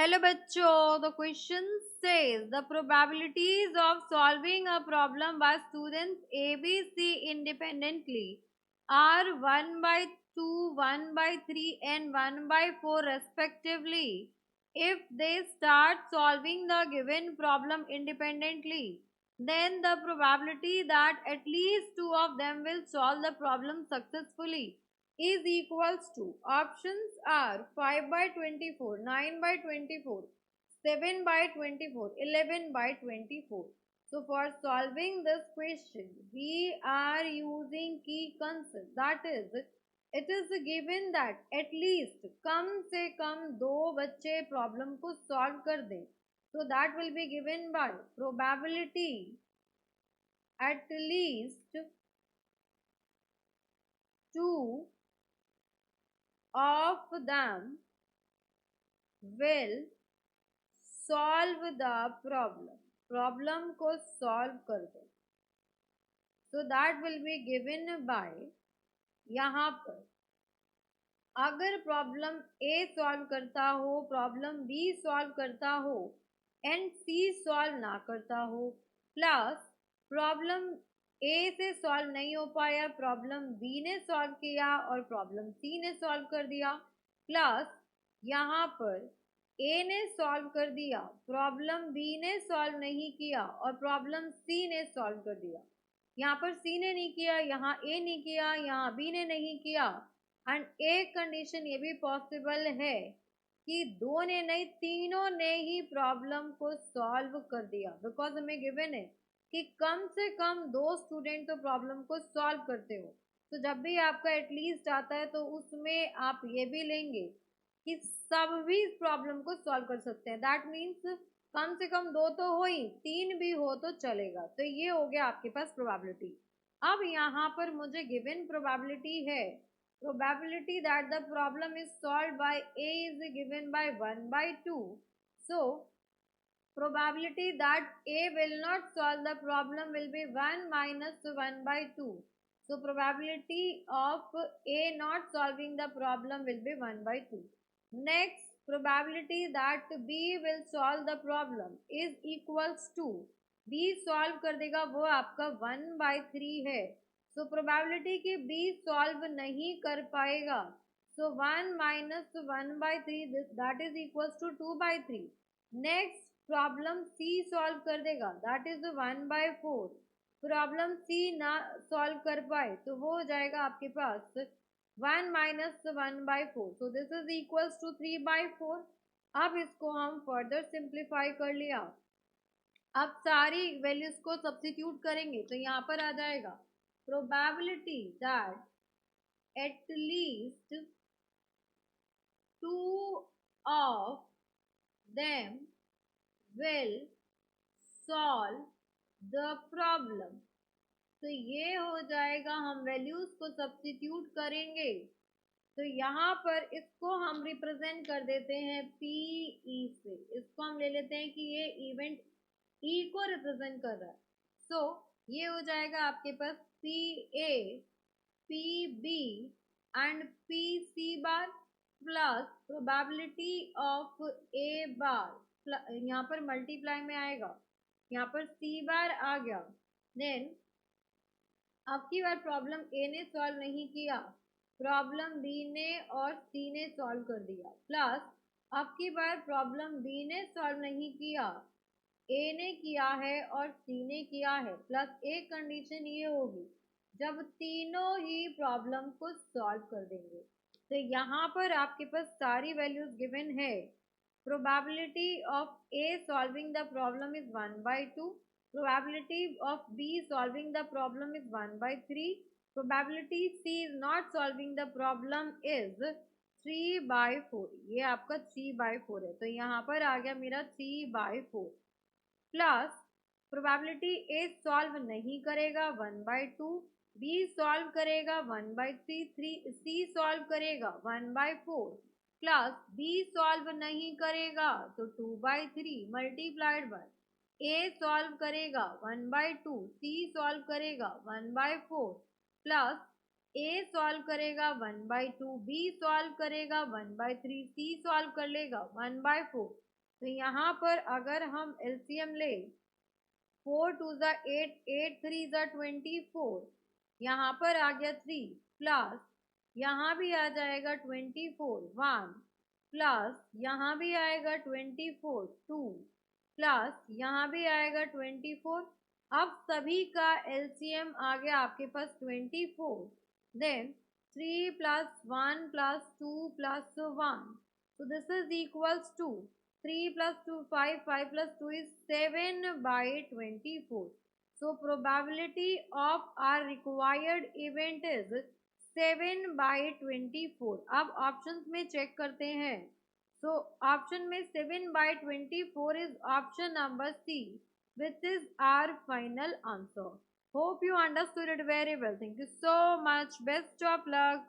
Hello बच्चों, the question says the probabilities of solving a problem by students A, B, C independently are 1 by 2, 1 by 3 and 1 by 4 respectively. If they start solving the given problem independently, then the probability that at least two of them will solve the problem successfully is equals to options are 5 by 24, 9 by 24, 7 by 24, 11 by 24. So for solving this question, we are using key concept, that is it is given that at least कम से कम दो बच्चे problem को solve कर दें. So that will be given by probability at least two of them will solve the problem को solve कर दो. So that will be given by, यहाँ पर अगर प्रॉब्लम A सॉल्व करता हो, प्रॉब्लम B सॉल्व करता हो एंड C सॉल्व ना करता हो, प्लस प्रॉब्लम A से सॉल्व नहीं हो पाया, प्रॉब्लम B ने सॉल्व किया और प्रॉब्लम C ने सॉल्व कर दिया, प्लस यहाँ पर A ने सॉल्व कर दिया, प्रॉब्लम B ने सॉल्व नहीं किया और प्रॉब्लम C ने सॉल्व कर दिया. यहाँ पर C ने नहीं किया, यहाँ A ने किया, यहाँ B ने नहीं किया. एंड एक कंडीशन ये भी पॉसिबल है कि दो ने नहीं, तीनों ने ही प्रॉब्लम को सॉल्व कर दिया, बिकॉज हमें गिवन है कि कम से कम दो स्टूडेंट तो प्रॉब्लम को सॉल्व करते हो. तो जब भी आपका एटलीस्ट आता है तो उसमें आप ये भी लेंगे कि सभी प्रॉब्लम को सॉल्व कर सकते हैं. दैट मीन्स कम से कम दो तो हो ही, तीन भी हो तो चलेगा. तो ये हो गया आपके पास प्रोबेबिलिटी. अब यहाँ पर मुझे गिवन प्रोबेबिलिटी है, probability that the problem is solved by A is given by 1 by 2. So probability that A will not solve the problem will be 1 minus 1 by 2. So probability of A not solving the problem will be 1 by 2. Next, probability that B will solve the problem is equals to, B solve कर देगा वो आपका 1 by 3 है. So probability कि B solve नहीं कर पाएगा, so 1 minus 1 by 3 that is equals to 2 by 3. Next problem C solve कर देगा, that is 1 by 4. Problem C ना सॉल्व कर पाए तो वो हो जाएगा आपके पास 1 minus 1 by 4. So this is equals to 3 by 4. अब इसको हम फर्दर सिंप्लीफाई कर लिया. अब सारी वैल्यूज को सब्स्टिट्यूट करेंगे तो यहाँ पर आ जाएगा probability that at least two of them will solve the problem. तो ये हो जाएगा, हम वैल्यूज को सब्स्टिट्यूट करेंगे तो यहाँ पर इसको हम रिप्रेजेंट कर देते हैं PE से. इसको हम ले लेते हैं कि ये इवेंट E को रिप्रेजेंट कर रहा है. सो ये हो जाएगा आपके पास PA, PB and PC bar plus probability of A बार, यहाँ पर मल्टीप्लाई में आएगा, यहाँ पर C बार आ गया. देन अब की बार प्रॉब्लम A ने सॉल्व नहीं किया, प्रॉब्लम B ने और C ने सॉल्व कर दिया, प्लस अब की बार प्रॉब्लम B ने सॉल्व नहीं किया, A ने किया है और C ने किया है, प्लस एक कंडीशन ये होगी जब तीनों ही प्रॉब्लम को सॉल्व कर देंगे. तो यहाँ पर आपके पास सारी वैल्यूज गिवन है. Probability of A solving the problem is 1 by 2. Probability of B solving the problem is 1 by 3. Probability C is not solving the problem is 3 by 4. ये आपका 3 by 4 है, तो यहाँ पर आ गया मेरा 3 by 4 plus probability A solve नहीं करेगा 1 by 2, B सॉल्व करेगा 1 by 3, C सॉल्व करेगा 1 by 4 प्लस B सॉल्व नहीं करेगा तो 2 by 3 multiplied by A solve करेगा 1 by 2, C सॉल्व करेगा 1 by 4 प्लस ए सॉल्व करेगा 1/2, बी सॉल्व करेगा 1/3, सी सॉल्व कर लेगा 1/4। तो यहाँ पर अगर हम एलसीएम ले 4 2 ज़ा 8, 8 3 ज़ा 24, यहाँ पर आ गया 3 प्लस यहाँ भी आ जाएगा 24 1 प्लस यहाँ भी आएगा 24 2 प्लस यहाँ भी आएगा 24। अब सभी का एलसीएम आ गया आपके पास 24। Then 3 plus 1 plus 2 plus 1. So this is equals to 3 plus 2 5, 5 plus 2 is 7/24. So probability of our required event is 7/24. अब options में check करते हैं। So option में 7/24 is option number C, which is our final answer. Hope you understood it very well. Thank you so much. Best of luck.